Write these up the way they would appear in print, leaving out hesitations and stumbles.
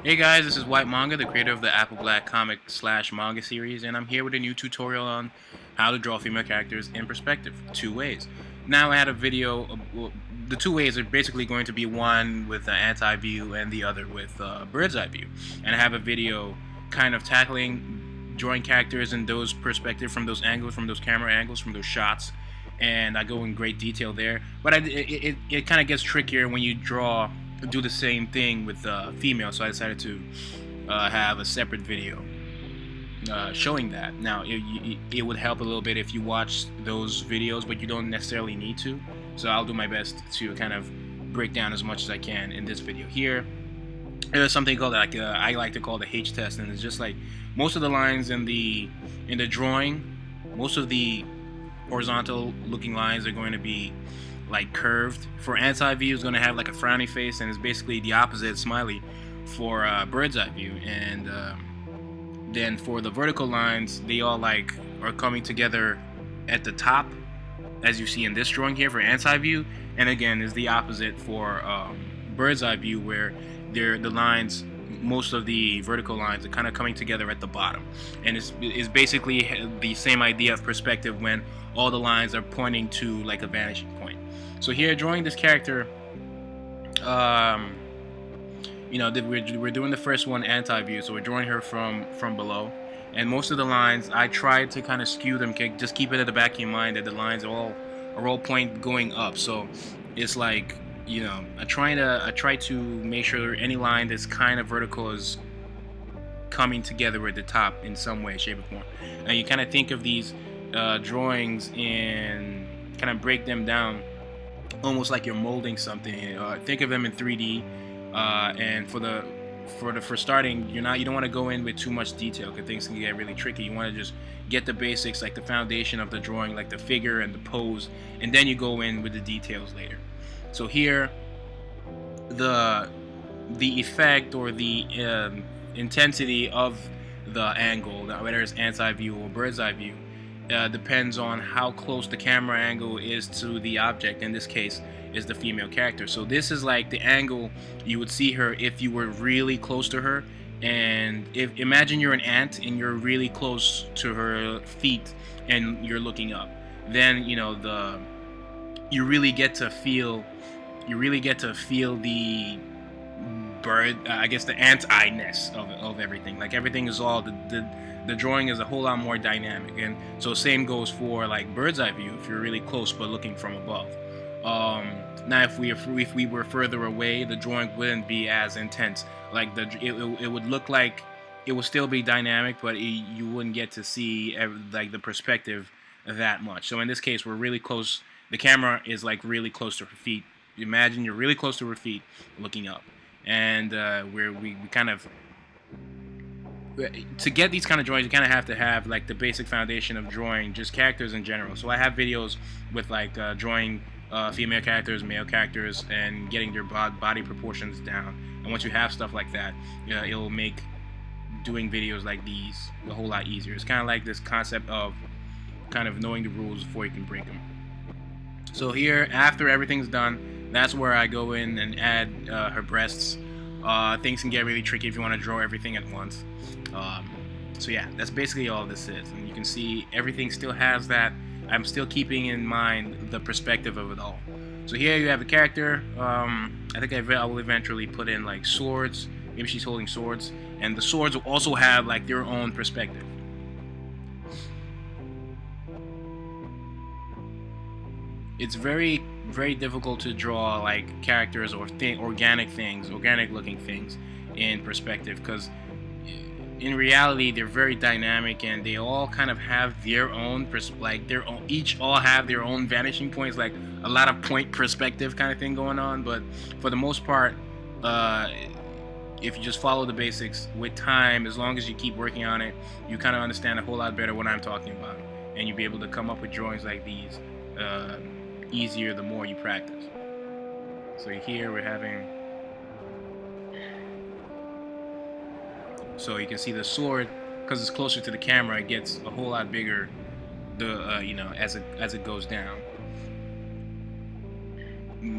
Hey guys, this is White Manga, the creator of the Apple Black comic slash manga series, and I'm here with a new tutorial on how to draw female characters in perspective, two ways. Now I had a video, well, the two ways are basically going to be one with anti-view and the other with bird's eye view. And I have a video kind of tackling drawing characters in those perspective, from those angles, from those camera angles, from those shots, and I go in great detail there. But it kind of gets trickier when you do the same thing with female, so I decided to have a separate video showing that. Now it would help a little bit if you watch those videos, but you don't necessarily need to, so I'll do my best to kind of break down as much as I can in this video here. There's something called I like to call the H test, and it's just like most of the lines in the drawing, most of the horizontal looking lines are going to be like curved. For anti-view, it's going to have like a frowny face, and it's basically the opposite, smiley, for bird's eye view. And then for the vertical lines, they all like are coming together at the top, as you see in this drawing here for anti-view, and again is the opposite for bird's eye view, where the lines, most of the vertical lines, are kind of coming together at the bottom. And it's basically the same idea of perspective when all the lines are pointing to like a vanishing point. So here, drawing this character, we're doing the first one anti-view, so we're drawing her from below, and most of the lines I tried to kind of skew them, just keep it at the back of your mind that the lines are all point going up. So it's like, I try to make sure any line that's kind of vertical is coming together at the top in some way, shape, or form. Now you kind of think of these drawings and kind of break them down almost like you're molding something. Think of them in 3D, and for starting, you don't want to go in with too much detail because things can get really tricky. You want to just get the basics, like the foundation of the drawing, like the figure and the pose, and then you go in with the details later. So here, the effect or the intensity of the angle, whether it's anti-view or bird's eye view, depends on how close the camera angle is to the object. In this case, is the female character. So this is like the angle you would see her if you were really close to her. And imagine you're an ant and you're really close to her feet and you're looking up. Then you really get to feel the bird, I guess the ant-eye-ness of everything. Like everything is all the drawing is a whole lot more dynamic. And so same goes for like bird's eye view if you're really close but looking from above. Now if we were further away, the drawing wouldn't be as intense. Like it would look like it would still be dynamic, but you wouldn't get to see like the perspective that much. So in this case, we're really close. The camera is like really close to her feet. Imagine you're really close to her feet looking up, and we kind of, to get these kind of drawings, you kind of have to have like the basic foundation of drawing just characters in general. So I have videos with like drawing female characters, male characters, and getting their body proportions down. And once you have stuff like that, it'll make doing videos like these a whole lot easier. It's kind of like this concept of kind of knowing the rules before you can break them. So here, after everything's done, that's where I go in and add her breasts. Things can get really tricky if you want to draw everything at once. So yeah, that's basically all this is. And you can see everything still has that. I'm still keeping in mind the perspective of it all. So here you have a character. I think I will eventually put in like swords. Maybe she's holding swords. And the swords will also have like their own perspective. It's very, very difficult to draw like characters or organic looking things in perspective, because in reality they're very dynamic and they all kind of have their own each all have their own vanishing points, like a lot of point perspective kind of thing going on. But for the most part, if you just follow the basics with time, as long as you keep working on it, you kind of understand a whole lot better what I'm talking about, and you'll be able to come up with drawings like these easier the more you practice. So here we're having, so you can see the sword, because it's closer to the camera, it gets a whole lot bigger as it goes down.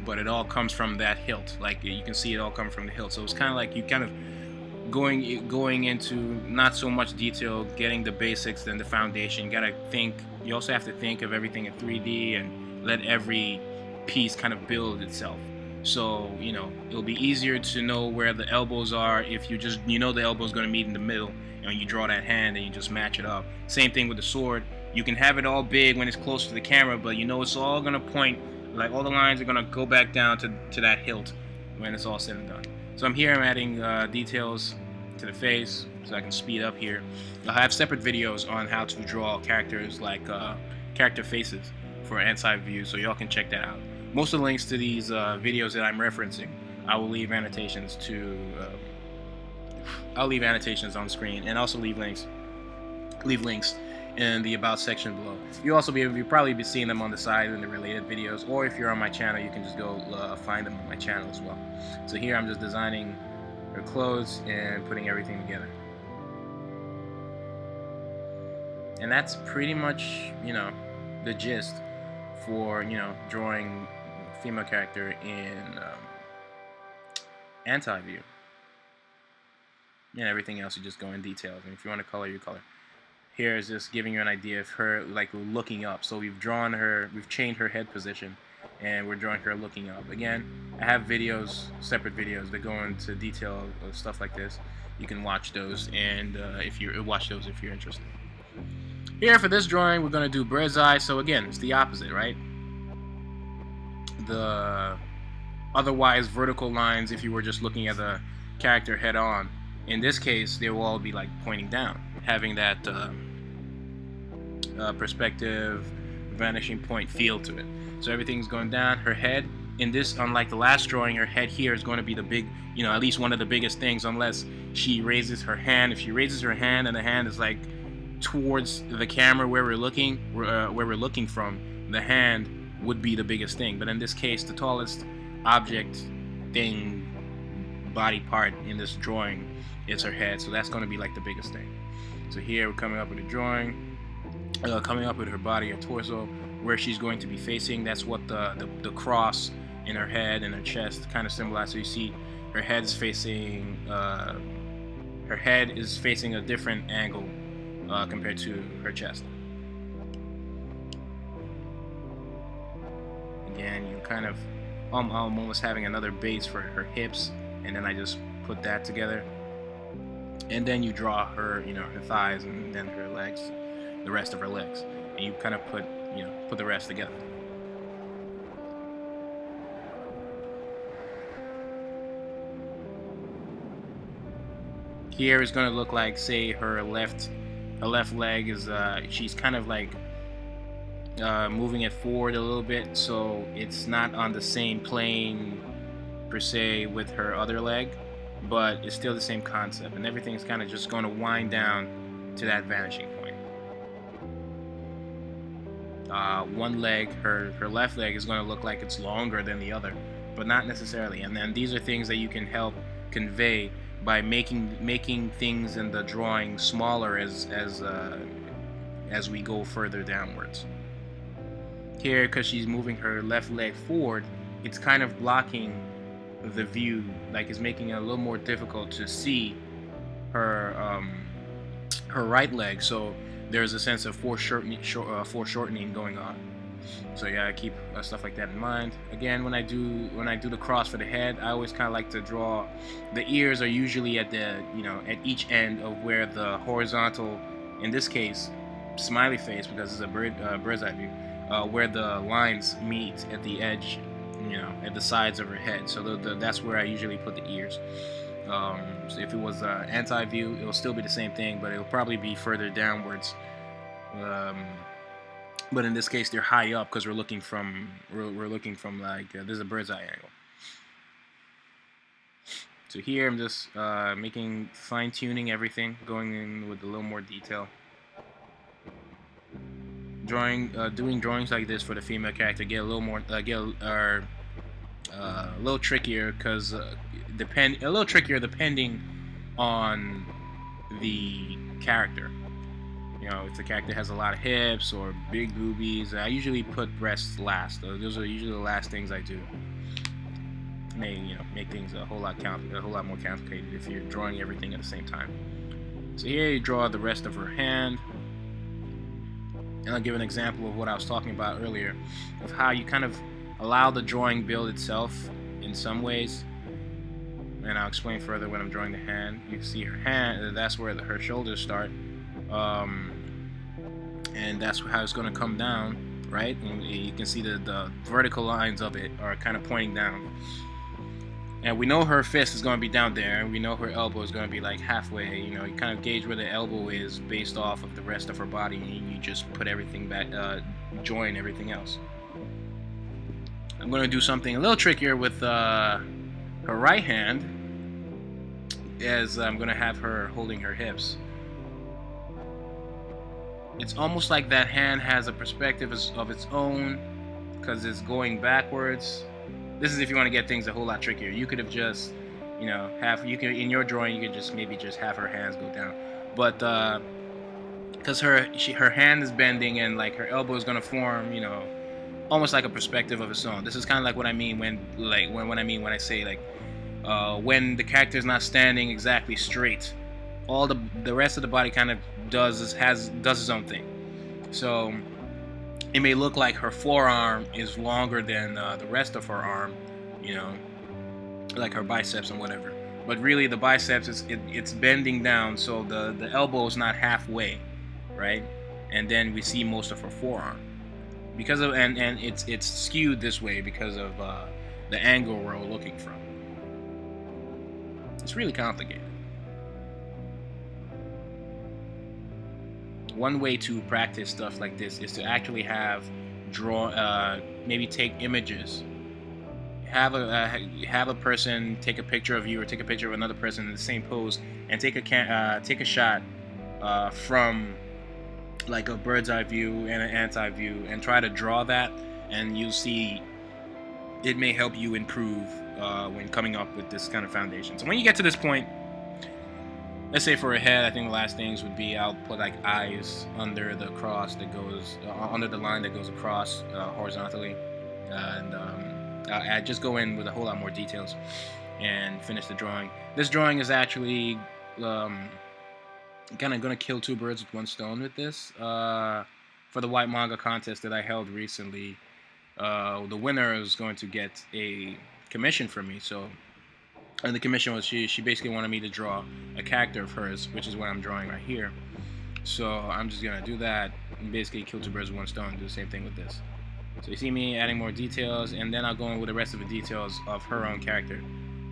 But it all comes from that hilt. Like you can see it all come from the hilt. So it's kind of like you kind of going into not so much detail, getting the basics, then the foundation. You gotta think. You also have to think of everything in 3D and let every piece kind of build itself. So it'll be easier to know where the elbows are if you know the elbow's gonna meet in the middle, and you draw that hand and you just match it up. Same thing with the sword. You can have it all big when it's close to the camera, but it's all gonna point, like all the lines are gonna go back down to that hilt when it's all said and done. So I'm adding details to the face so I can speed up here. I have separate videos on how to draw characters, like character faces for anti-view, so y'all can check that out. Most of the links to these videos that I'm referencing, I will leave annotations to. I'll leave annotations on screen, and also leave links in the about section below. You'll probably be seeing them on the side in the related videos, or if you're on my channel, you can just go find them on my channel as well. So here I'm just designing her clothes and putting everything together, and that's pretty much the gist for drawing female character in anti-view. Everything else you just go in details, and if you want to color, you color. Here is just giving you an idea of her like looking up. So we've changed her head position, and we're drawing her looking up. Again, I have separate videos that go into detail of stuff like this. You can watch those, and if you're interested. Here for this drawing, we're gonna do bird's eye. So again, it's the opposite, right? The otherwise vertical lines, if you were just looking at the character head on. In this case, they will all be like pointing down, having that perspective, vanishing point feel to it. So everything's going down. Her head, in this, unlike the last drawing, her head here is going to be the big, at least one of the biggest things, unless she raises her hand. If she raises her hand and the hand is like towards the camera where we're looking from, the hand would be the biggest thing. But in this case, the tallest object thing, body part in this drawing is her head, so that's going to be like the biggest thing. So here we're coming up with a drawing, coming up with her body, her torso, where she's going to be facing. That's what the cross in her head and her chest kind of symbolize. So you see her head is facing a different angle compared to her chest. Again, you kind of I'm almost having another base for her hips, and then I just put that together, and then you draw her her thighs, and then her legs, the rest of her legs, and you kind of put the rest together. Here is going to look like, say, her left leg is she's kind of like moving it forward a little bit, so it's not on the same plane per se with her other leg, but it's still the same concept, and everything's kind of just going to wind down to that vanishing point. One leg, her left leg, is going to look like it's longer than the other, but not necessarily. And then these are things that you can help convey by making things in the drawing smaller as we go further downwards. Here, because she's moving her left leg forward, it's kind of blocking the view, like it's making it a little more difficult to see her right leg. So there's a sense of foreshortening going on. So yeah, I keep stuff like that in mind. Again, when I do the cross for the head, I always kind of like to draw. The ears are usually at the at each end of where the horizontal, in this case, smiley face, because it's a bird's eye view, where the lines meet at the edge, at the sides of her head. So that's where I usually put the ears. So if it was anti-view, it'll still be the same thing, but it'll probably be further downwards. But in this case, they're high up because we're looking from like there's a bird's eye angle. So here I'm just fine-tuning everything, going in with a little more detail. Doing drawings like this for the female character get a little more a little trickier because depending on the character. If the character has a lot of hips or big boobies, I usually put breasts last. Those are usually the last things I do. may make things a whole lot more complicated if you're drawing everything at the same time. So here you draw the rest of her hand, and I'll give an example of what I was talking about earlier, of how you kind of allow the drawing build itself in some ways, and I'll explain further when I'm drawing the hand. You can see her hand, that's where her shoulders start, and that's how it's going to come down, right? And you can see the vertical lines of it are kind of pointing down. And we know her fist is going to be down there, and we know her elbow is going to be like halfway. You kind of gauge where the elbow is based off of the rest of her body, and you just put everything back, join everything else. I'm going to do something a little trickier with her right hand, as I'm going to have her holding her hips. It's almost like that hand has a perspective of its own, because it's going backwards. This is if you want to get things a whole lot trickier. You could have just, in your drawing, you could just maybe just have her hands go down. But because her hand is bending and like her elbow is gonna form, almost like a perspective of its own. This is kind of like what I mean when I say like when the character is not standing exactly straight, all the rest of the body kind of does its own thing. So it may look like her forearm is longer than the rest of her arm, like her biceps and whatever. But really, the biceps it's bending down, so the elbow is not halfway, right? And then we see most of her forearm because of and it's skewed this way because of the angle we're looking from. It's really complicated. One way to practice stuff like this is to actually maybe take images. Have a person take a picture of you or take a picture of another person in the same pose, and take a shot from like a bird's eye view and an ant's eye view, and try to draw that, and you'll see it may help you improve when coming up with this kind of foundation. So when you get to this point, let's say for a head, I think the last things would be I'll put like eyes under the cross that goes under the line that goes across horizontally, and I just go in with a whole lot more details and finish the drawing. This drawing is actually kind of gonna kill two birds with one stone with this. For the white manga contest that I held recently, the winner is going to get a commission from me. And the commission was she basically wanted me to draw a character of hers, which is what I'm drawing right here. So I'm just gonna do that and basically kill two birds with one stone. Do the same thing with this. So you see me adding more details, and then I'll go in with the rest of the details of her own character,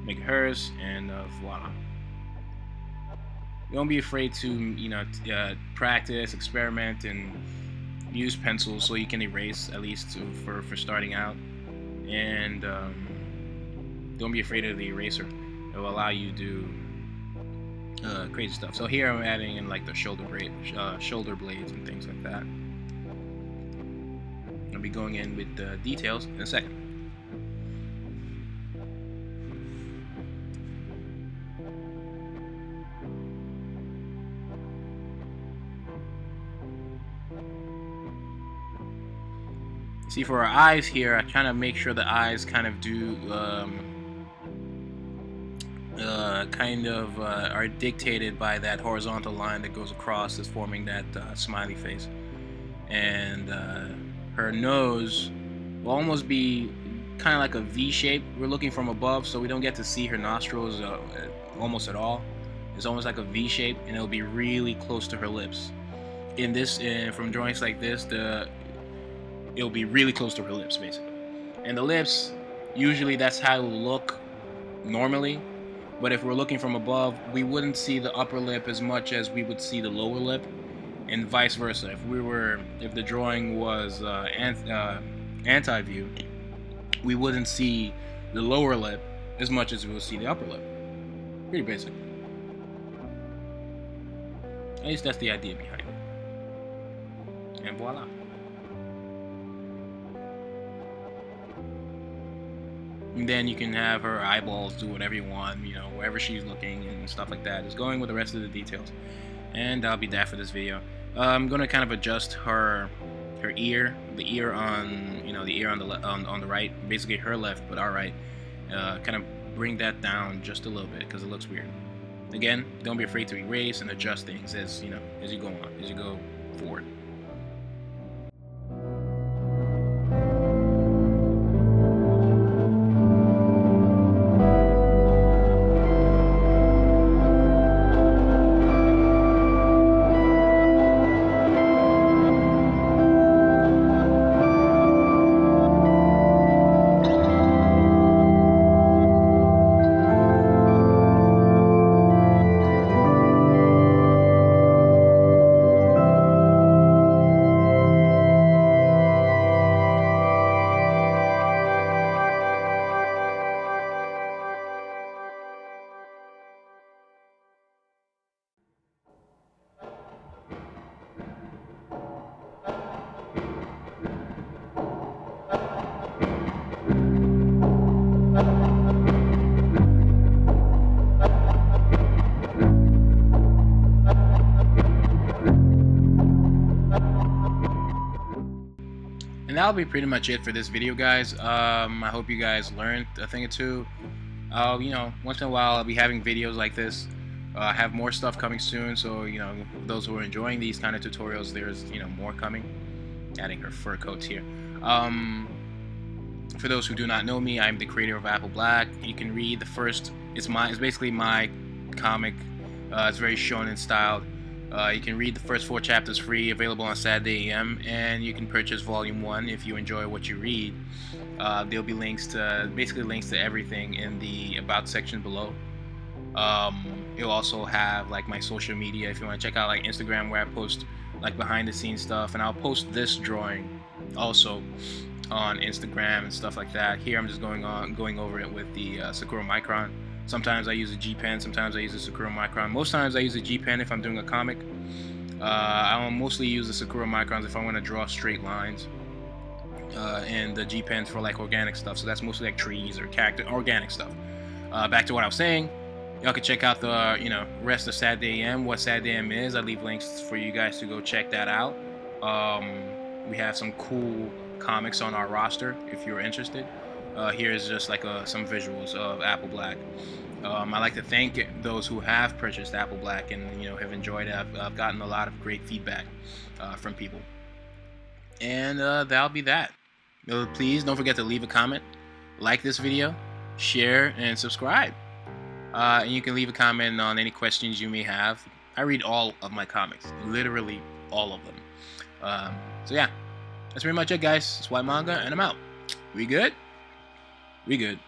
make hers, and voila. Don't be afraid to practice, experiment, and use pencils so you can erase at least for starting out. And don't be afraid of the eraser. It will allow you to do crazy stuff. So here I'm adding in like the shoulder blades and things like that. I'll be going in with the details in a second. See, for our eyes here, I kind of make sure the eyes kind of do are dictated by that horizontal line that goes across, is forming that smiley face. And her nose will almost be kind of like a V shape. We're looking from above, so we don't get to see her nostrils almost at all. It's almost like a V shape, and it'll be really close to her lips. In this, from drawings like this, it'll be really close to her lips, basically. And the lips, usually that's how it will look normally. But if we're looking from above, we wouldn't see the upper lip as much as we would see the lower lip, and vice versa. If the drawing was anti-view, we wouldn't see the lower lip as much as we would see the upper lip. Pretty basic. At least that's the idea behind it. And voila. And then you can have her eyeballs do whatever you want, wherever she's looking and stuff like that. Just going with the rest of the details. And I'll be that for this video. I'm gonna kind of adjust her ear, the ear on the ear on the right, basically her left, but our right. kind of bring that down just a little bit because it looks weird. Again, don't be afraid to erase and adjust things as you go on, as you go forward. And that'll be pretty much it for this video, guys. I hope you guys learned a thing or two. Once in a while I'll be having videos like this. I have more stuff coming soon, so those who are enjoying these kind of tutorials, there's more coming. Adding her fur coats here. For those who do not know me, I'm the creator of Apple Black. You can read the first. It's basically my comic. It's very shonen styled. You can read the first 4 chapters free, available on Saturday AM, and you can purchase Volume 1 if you enjoy what you read. There'll be links to everything in the About section below. It'll also have like my social media if you want to check out like Instagram, where I post like behind the scenes stuff, and I'll post this drawing also on Instagram and stuff like that. Here I'm just going over it with the Sakura Micron. Sometimes I use a G pen, sometimes I use a Sakura Micron. Most times I use a G pen if I'm doing a comic. I will mostly use the Sakura Microns if I want to draw straight lines, and the G pens for like organic stuff. So that's mostly like trees or character organic stuff. Back to what I was saying. Y'all can check out the rest of Saturday AM, what Saturday AM is. I leave links for you guys to go check that out. We have some cool comics on our roster if you're interested. Here's just like some visuals of Apple Black. I like to thank those who have purchased Apple Black and have enjoyed it. I've gotten a lot of great feedback from people. And that'll be that. Please don't forget to leave a comment, like this video, share, and subscribe. And you can leave a comment on any questions you may have. I read all of my comics, literally all of them. So yeah, that's pretty much it, guys. It's White Manga, and I'm out. We good? We good.